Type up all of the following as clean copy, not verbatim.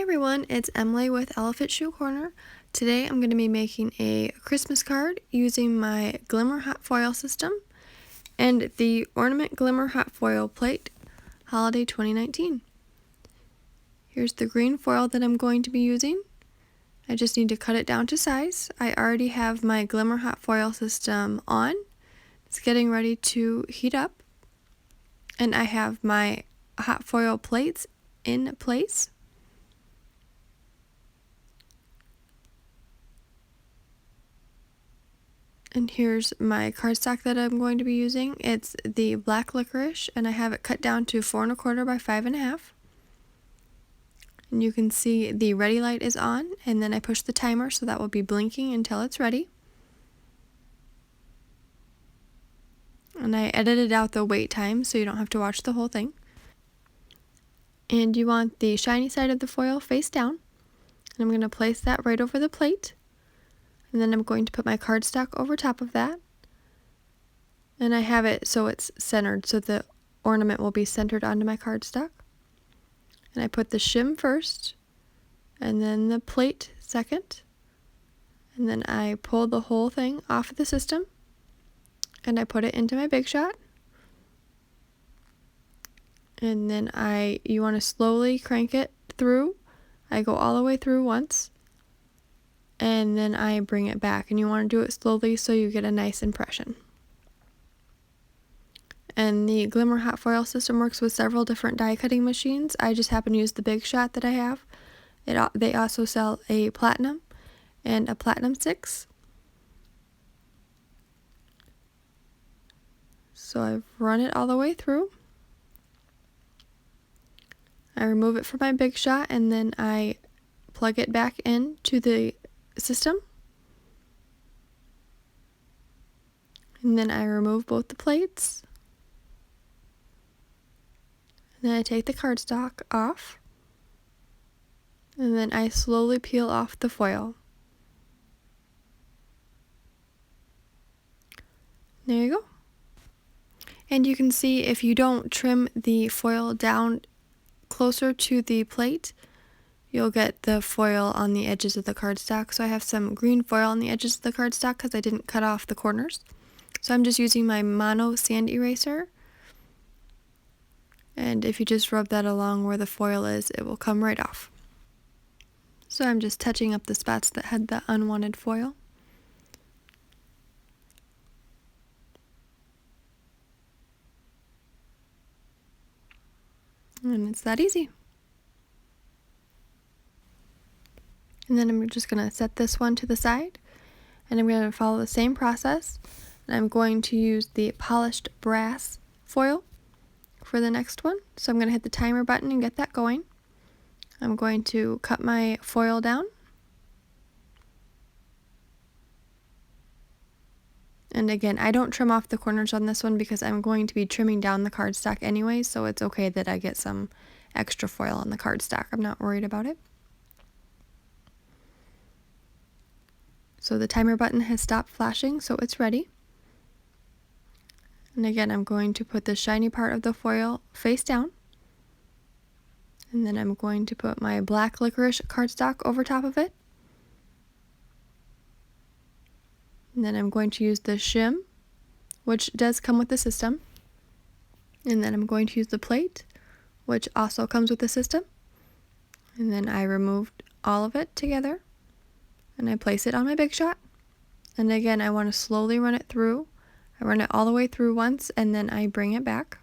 Hey everyone, it's Emily with Elephant Shoe Corner. Today I'm going to be making a Christmas card using my Glimmer Hot Foil system and the Ornament Glimmer Hot Foil Plate Holiday 2019. Here's the green foil that I'm going to be using. I just need to cut it down to size. I already have my Glimmer Hot Foil system on. It's getting ready to heat up. And I have my hot foil plates in place. And here's my cardstock that I'm going to be using. It's the black licorice, and I have it cut down to 4 1/4 by 5 1/2. And you can see the ready light is on, and then I push the timer so that will be blinking until it's ready. And I edited out the wait time so you don't have to watch the whole thing. And you want the shiny side of the foil face down. And I'm going to place that right over the plate. And then I'm going to put my cardstock over top of that. And I have it so it's centered, so the ornament will be centered onto my cardstock. And I put the shim first, and then the plate second. And then I pull the whole thing off of the system, and I put it into my Big Shot. And then you want to slowly crank it through. I go all the way through once, and then I bring it back, and you want to do it slowly so you get a nice impression. And the Glimmer Hot Foil system works with several different die cutting machines. I just happen to use the Big Shot that I have. They also sell a Platinum and a Platinum 6. So I've run it all the way through. I remove it from my Big Shot, and then I plug it back into the system. And then I remove both the plates. And then I take the cardstock off. And then I slowly peel off the foil. There you go. And you can see if you don't trim the foil down closer to the plate, you'll get the foil on the edges of the cardstock. So I have some green foil on the edges of the cardstock because I didn't cut off the corners. So I'm just using my mono sand eraser. And if you just rub that along where the foil is, it will come right off. So I'm just touching up the spots that had the unwanted foil. And it's that easy. And then I'm just going to set this one to the side, and I'm going to follow the same process. And I'm going to use the polished brass foil for the next one. So I'm going to hit the timer button and get that going. I'm going to cut my foil down. And again, I don't trim off the corners on this one because I'm going to be trimming down the cardstock anyway, so it's okay that I get some extra foil on the cardstock. I'm not worried about it. So the timer button has stopped flashing, so it's ready. And again, I'm going to put the shiny part of the foil face down. And then I'm going to put my black licorice cardstock over top of it. And then I'm going to use the shim, which does come with the system. And then I'm going to use the plate, which also comes with the system. And then I removed all of it together, and I place it on my Big Shot. And again, I want to slowly run it through. I run it all the way through once, and then I bring it back.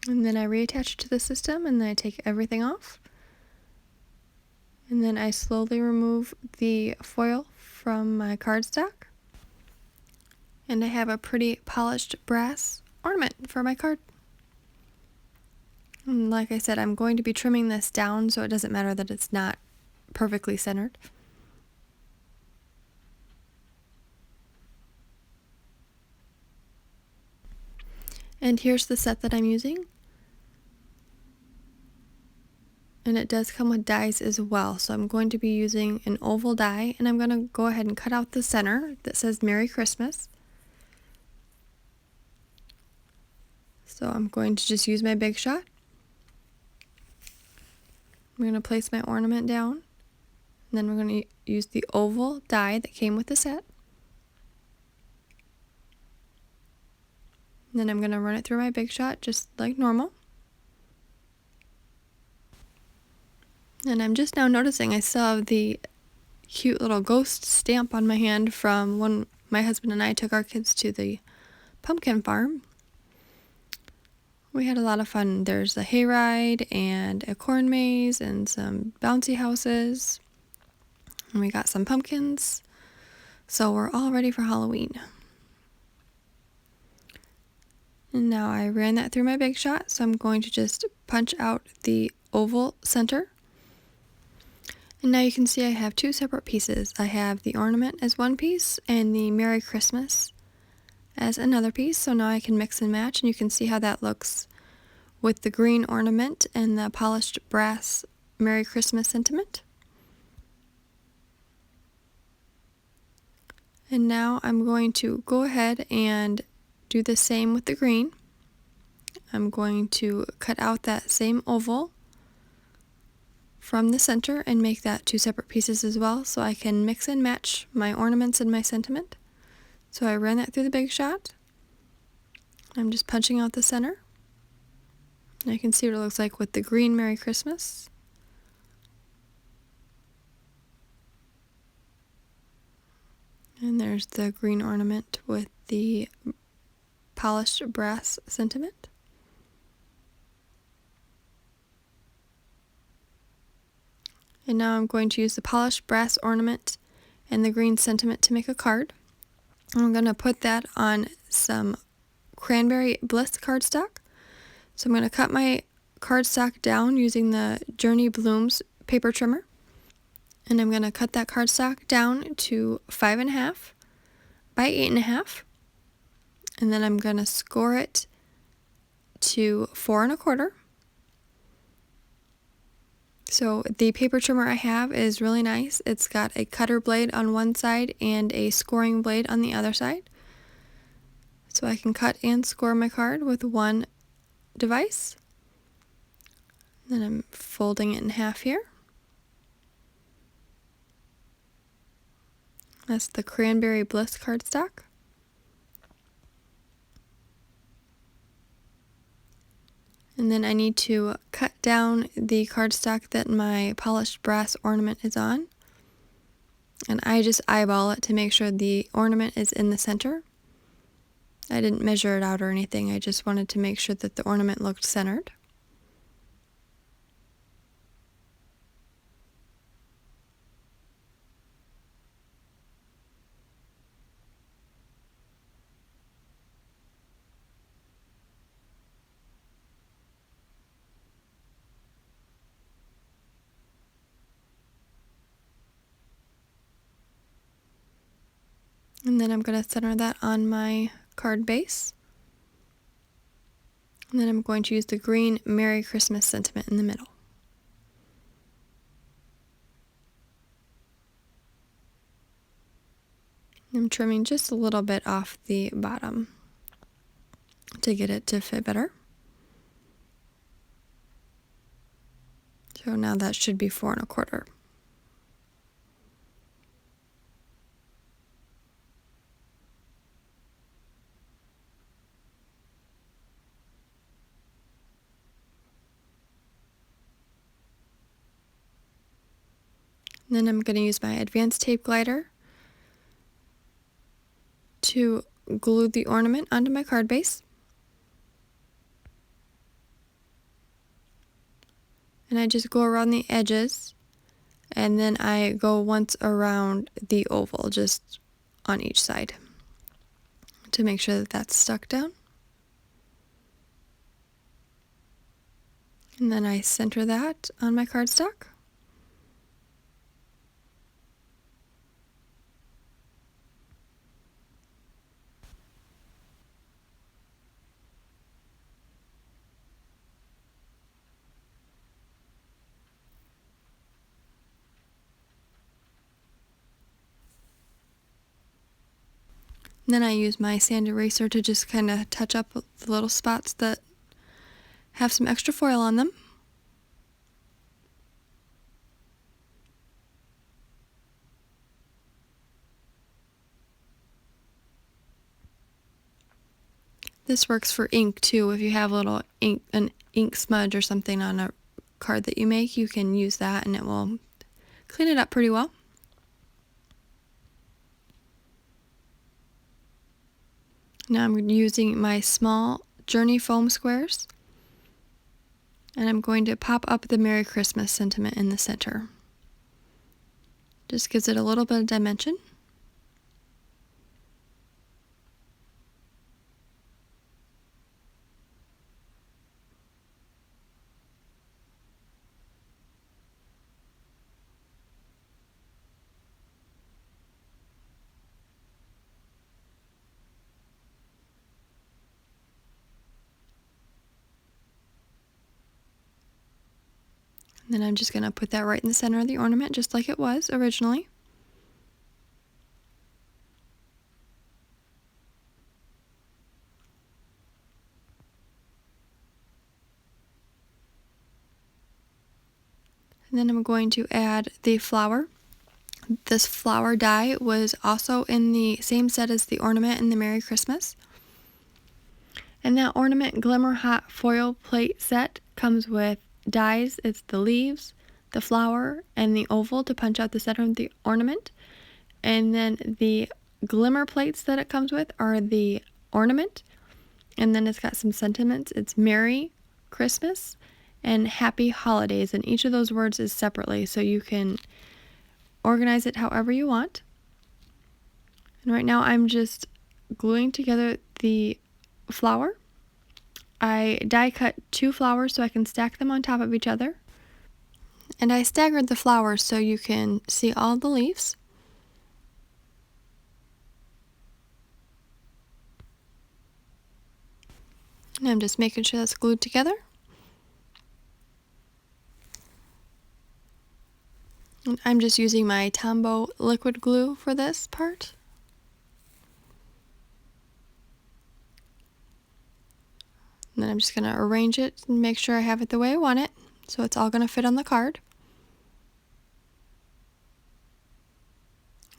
And then I reattach it to the system, and then I take everything off. And then I slowly remove the foil from my cardstock. And I have a pretty polished brass ornament for my card. And like I said, I'm going to be trimming this down so it doesn't matter that it's not perfectly centered. And here's the set that I'm using. And it does come with dies as well. So I'm going to be using an oval die, and I'm going to go ahead and cut out the center that says Merry Christmas. So I'm going to just use my Big Shot. I'm going to place my ornament down, and then we're going to use the oval die that came with the set. And then I'm going to run it through my Big Shot just like normal. And I'm just now noticing I still have the cute little ghost stamp on my hand from when my husband and I took our kids to the pumpkin farm. We had a lot of fun. There's a hayride and a corn maze and some bouncy houses. And we got some pumpkins. So we're all ready for Halloween. And now I ran that through my Big Shot, so I'm going to just punch out the oval center. And now you can see I have two separate pieces. I have the ornament as one piece and the Merry Christmas as another piece. So now I can mix and match, and you can see how that looks with the green ornament and the polished brass Merry Christmas sentiment. And now I'm going to go ahead and do the same with the green. I'm going to cut out that same oval from the center and make that two separate pieces as well, so I can mix and match my ornaments and my sentiment. So I ran that through the Big Shot. I'm just punching out the center. And you can see what it looks like with the green Merry Christmas. And there's the green ornament with the polished brass sentiment. And now I'm going to use the polished brass ornament and the green sentiment to make a card. I'm going to put that on some cranberry bliss cardstock. So I'm going to cut my cardstock down using the Journey Blooms paper trimmer. And I'm going to cut that cardstock down to 5.5 by 8.5. And then I'm going to score it to 4.25. So the paper trimmer I have is really nice. It's got a cutter blade on one side and a scoring blade on the other side. So I can cut and score my card with one device. Then I'm folding it in half here. That's the Cranberry Bliss cardstock. And then I need to cut down the cardstock that my polished brass ornament is on. And I just eyeball it to make sure the ornament is in the center. I didn't measure it out or anything, I just wanted to make sure that the ornament looked centered. And then I'm going to center that on my card base. And then I'm going to use the green Merry Christmas sentiment in the middle. I'm trimming just a little bit off the bottom to get it to fit better. So now that should be 4.25. Then I'm going to use my advanced tape glider to glue the ornament onto my card base. And I just go around the edges, and then I go once around the oval, just on each side, to make sure that that's stuck down. And then I center that on my cardstock. And then I use my sand eraser to just kind of touch up the little spots that have some extra foil on them. This works for ink too. If you have an ink smudge or something on a card that you make, you can use that and it will clean it up pretty well. Now I'm using my small Journey foam squares, and I'm going to pop up the Merry Christmas sentiment in the center. Just gives it a little bit of dimension. And then I'm just going to put that right in the center of the ornament, just like it was originally. And then I'm going to add the flower. This flower die was also in the same set as the ornament in the Merry Christmas. And that Ornament Glimmer Hot foil plate set comes with dies. It's the leaves, the flower, and the oval to punch out the center of the ornament. And then the glimmer plates that it comes with are the ornament. And then it's got some sentiments. It's Merry Christmas and Happy Holidays. And each of those words is separately, so you can organize it however you want. And right now I'm just gluing together the flower. I die cut 2 flowers so I can stack them on top of each other. And I staggered the flowers so you can see all the leaves. And I'm just making sure that's glued together. And I'm just using my Tombow liquid glue for this part. And then I'm just going to arrange it and make sure I have it the way I want it, so it's all going to fit on the card.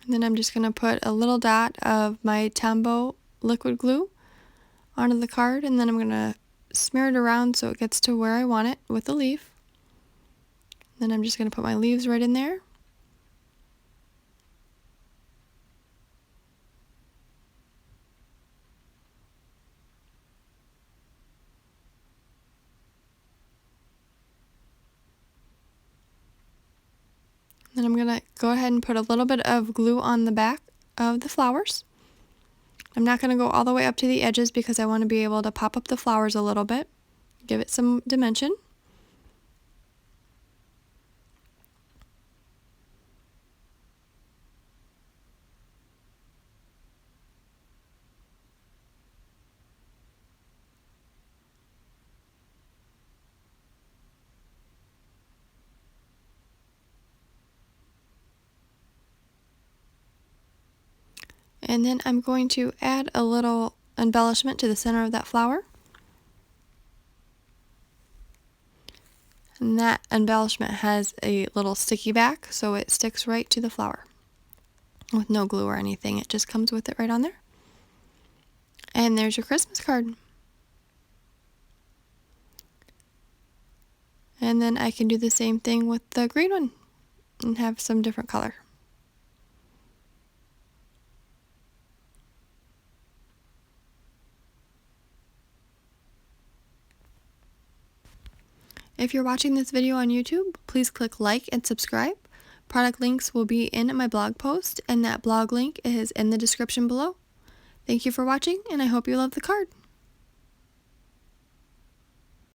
And then I'm just going to put a little dot of my Tombow liquid glue onto the card, and then I'm going to smear it around so it gets to where I want it with the leaf. Then I'm just going to put my leaves right in there. Then I'm going to go ahead and put a little bit of glue on the back of the flowers. I'm not going to go all the way up to the edges because I want to be able to pop up the flowers a little bit, give it some dimension. And then I'm going to add a little embellishment to the center of that flower. And that embellishment has a little sticky back, so it sticks right to the flower with no glue or anything. It just comes with it right on there. And there's your Christmas card. And then I can do the same thing with the green one and have some different color. If you're watching this video on YouTube, please click like and subscribe. Product links will be in my blog post, and that blog link is in the description below. Thank you for watching, and I hope you love the card.